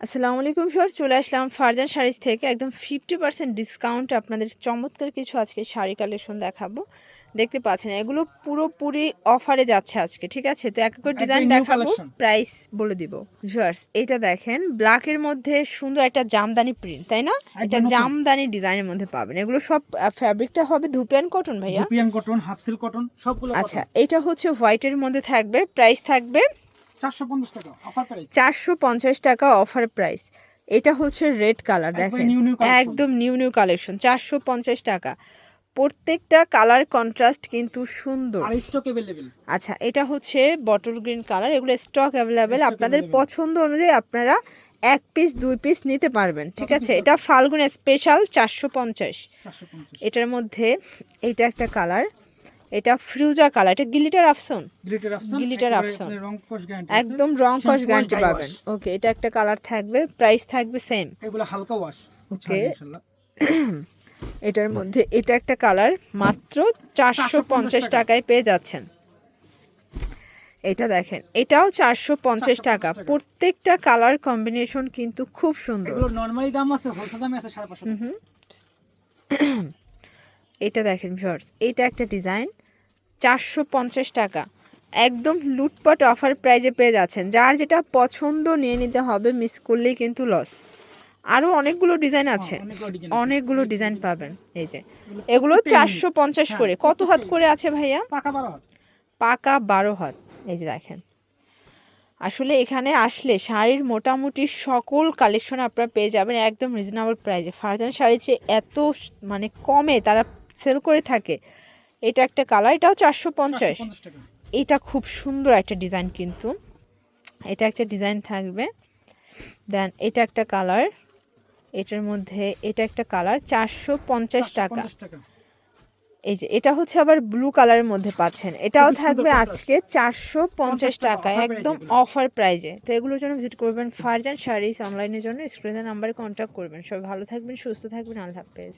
আসসালামু আলাইকুম স্যার, চলে আসলাম ফারজান শাড়িজ থেকে একদম 50% ডিসকাউন্ট আপনাদের চমৎকার কিছু আজকে শাড়ি কালেকশন দেখাবো। দেখতে পাচ্ছেন এগুলো পুরোপুরি অফারে যাচ্ছে আজকে, ঠিক আছে? তো এক এক ডিজাইন দেখাবো, প্রাইস বলে দিব। ভিউয়ার্স, এটা দেখেন ব্ল্যাকের মধ্যে সুন্দর একটা জামদানি প্রিন্ট, তাই না? এটা জামদানি ডিজাইনের মধ্যে পাবেন। এগুলো সব ফ্যাব্রিকটা হবে ধুপিয়ান কটন ভাইয়া, dupion cotton, half silk cotton, সবগুলো। আচ্ছা, এটা হচ্ছে হোয়াইটের মধ্যে থাকবে, প্রাইস থাকবে 450 টাকা অফার প্রাইস। 450 টাকা অফার প্রাইস। এটা হচ্ছে রেড কালার, দেখেন একদম নিউ কালেকশন, 450 টাকা। প্রত্যেকটা কালার কন্ট্রাস্ট কিন্তু সুন্দর। আর স্টক अवेलेबल। আচ্ছা, এটা হচ্ছে বটল গ্রিন কালার, এগুলো স্টক অ্যাভেলেবেল। আপনাদের পছন্দ অনুযায়ী আপনারা এক পিস দুই পিস নিতে পারবেন, ঠিক আছে? এটা ফাল্গুন স্পেশাল 450। এটার মধ্যে এটা একটা কালার, এটা ফ্রুজা কালার, এটা গিলিটার আফসন, গিলিটার আফসন, একদম রং কস গ্যারান্টি পাবেন। ওকে, এটা একটা কালার থাকবে, প্রাইস থাকবে সেম। এগুলো হালকা ওয়াশ, ওকে। এটার মধ্যে এটা একটা কালার, মাত্র 450 টাকায় পেয়ে যাচ্ছেন। এটা দেখেন, এটাও 450 টাকা। প্রত্যেকটা কালার কম্বিনেশন কিন্তু খুব সুন্দর। এগুলো নরমালি দাম আছে, হোলসেল দামে আছে 550। এটা দেখেন ভিউয়ার্স, এটা একটা ডিজাইন, 450 টাকা, একদম লুটপাট অফার প্রাইজে পেয়ে যাচ্ছেন। যার যেটা পছন্দ নিয়ে নিতে হবে, মিস করলেই কিন্তু লস। আরও অনেকগুলো ডিজাইন আছে, অনেকগুলো ডিজাইন পাবেন। এই যে এগুলো 450 করে। কত হাত করে আছে ভাইয়া? পাকা 12 হাত। পাকা 12 হাত। এই যে দেখেন, আসলে এখানে আসলে শাড়ির মোটামুটি সকল কালেকশন আপনারা পেয়ে যাবেন একদম রিজনেবল প্রাইসে। ফারজান শাড়ি যে এত মানে কমে তারা সেল করে থাকে। এটা একটা কালার, এটাও 450 টাকা। এটা খুব সুন্দর একটা ডিজাইন, কিন্তু এটা একটা ডিজাইন থাকবে। দেন এটা একটা কালার, এটার মধ্যে এটা একটা কালার, 450 টাকা। এই যে এটা হচ্ছে আবার ব্লু কালারের মধ্যে পাচ্ছেন, এটাও থাকবে আজকে 450 টাকা, একদম অফার প্রাইজে। তো এগুলোর জন্য ভিজিট করবেন ফারজান শাড়িজ অনলাইনের জন্য, স্ক্রিনের নাম্বারে কন্ট্যাক্ট করবেন। সবাই ভালো থাকবেন, সুস্থ থাকবেন, আল্লাহ হাফেজ।